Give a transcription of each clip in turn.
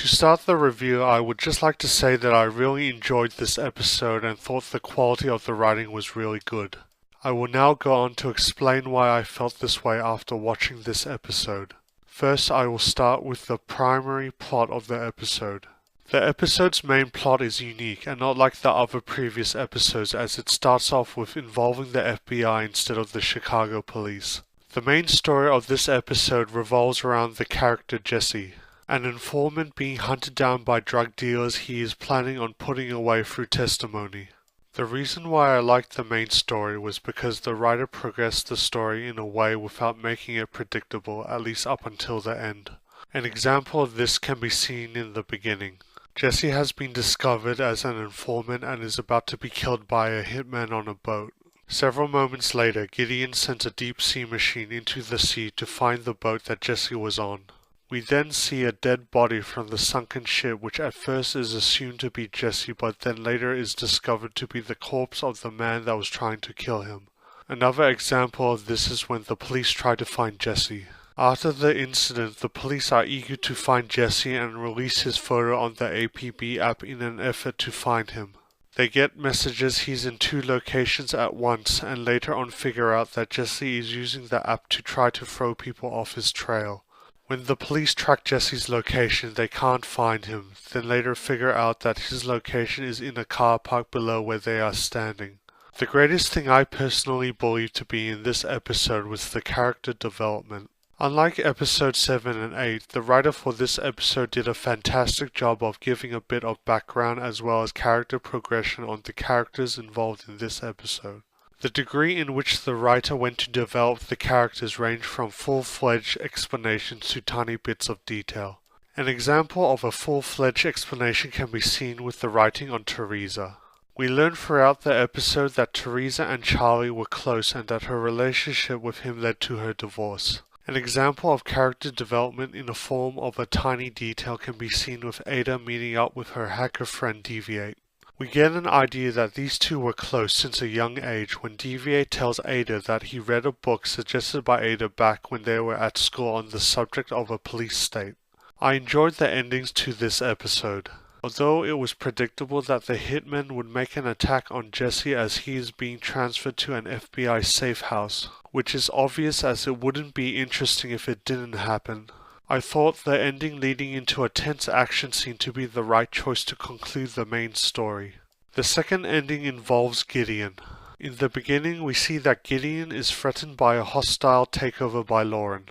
To start the review, I would just like to say that I really enjoyed this episode and thought the quality of the writing was really good. I will now go on to explain why I felt this way after watching this episode. First, I will start with the primary plot of the episode. The episode's main plot is unique and not like the other previous episodes, as it starts off with involving the FBI instead of the Chicago police. The main story of this episode revolves around the character Jesse, an informant being hunted down by drug dealers he is planning on putting away through testimony. The reason why I liked the main story was because the writer progressed the story in a way without making it predictable, at least up until the end. An example of this can be seen in the beginning. Jesse has been discovered as an informant and is about to be killed by a hitman on a boat. Several moments later, Gideon sends a deep-sea machine into the sea to find the boat that Jesse was on. We then see a dead body from the sunken ship, which at first is assumed to be Jesse, but then later is discovered to be the corpse of the man that was trying to kill him. Another example of this is when the police try to find Jesse. After the incident, the police are eager to find Jesse and release his photo on the APB app in an effort to find him. They get messages he's in 2 locations at once and later on figure out that Jesse is using the app to try to throw people off his trail. When the police track Jesse's location, they can't find him, then later figure out that his location is in a car park below where they are standing. The greatest thing I personally believe to be in this episode was the character development. Unlike episode 7 and 8, the writer for this episode did a fantastic job of giving a bit of background as well as character progression on the characters involved in this episode. The degree in which the writer went to develop the characters ranged from full-fledged explanations to tiny bits of detail. An example of a full-fledged explanation can be seen with the writing on Teresa. We learn throughout the episode that Teresa and Charlie were close and that her relationship with him led to her divorce. An example of character development in the form of a tiny detail can be seen with Ada meeting up with her hacker friend Deviate. We get an idea that these two were close since a young age when Deviate tells Ada that he read a book suggested by Ada back when they were at school on the subject of a police state. I enjoyed the endings to this episode. Although it was predictable that the hitman would make an attack on Jesse as he is being transferred to an FBI safe house, which is obvious as it wouldn't be interesting if it didn't happen, I thought the ending leading into a tense action scene to be the right choice to conclude the main story. The second ending involves Gideon. In the beginning, we see that Gideon is threatened by a hostile takeover by Lauren.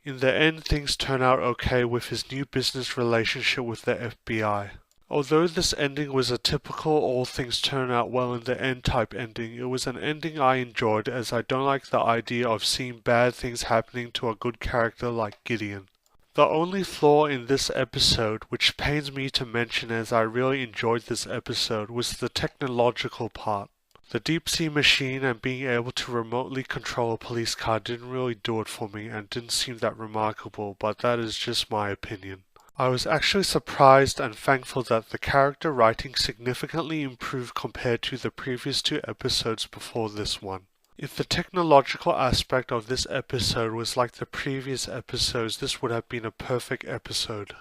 In the end, things turn out okay with his new business relationship with the FBI. Although this ending was a typical all things turn out well in the end type ending, it was an ending I enjoyed as I don't like the idea of seeing bad things happening to a good character like Gideon. The only flaw in this episode, which pains me to mention as I really enjoyed this episode, was the technological part. The deep-sea machine and being able to remotely control a police car didn't really do it for me and didn't seem that remarkable, but that is just my opinion. I was actually surprised and thankful that the character writing significantly improved compared to the previous 2 episodes before this one. If the technological aspect of this episode was like the previous episodes, this would have been a perfect episode.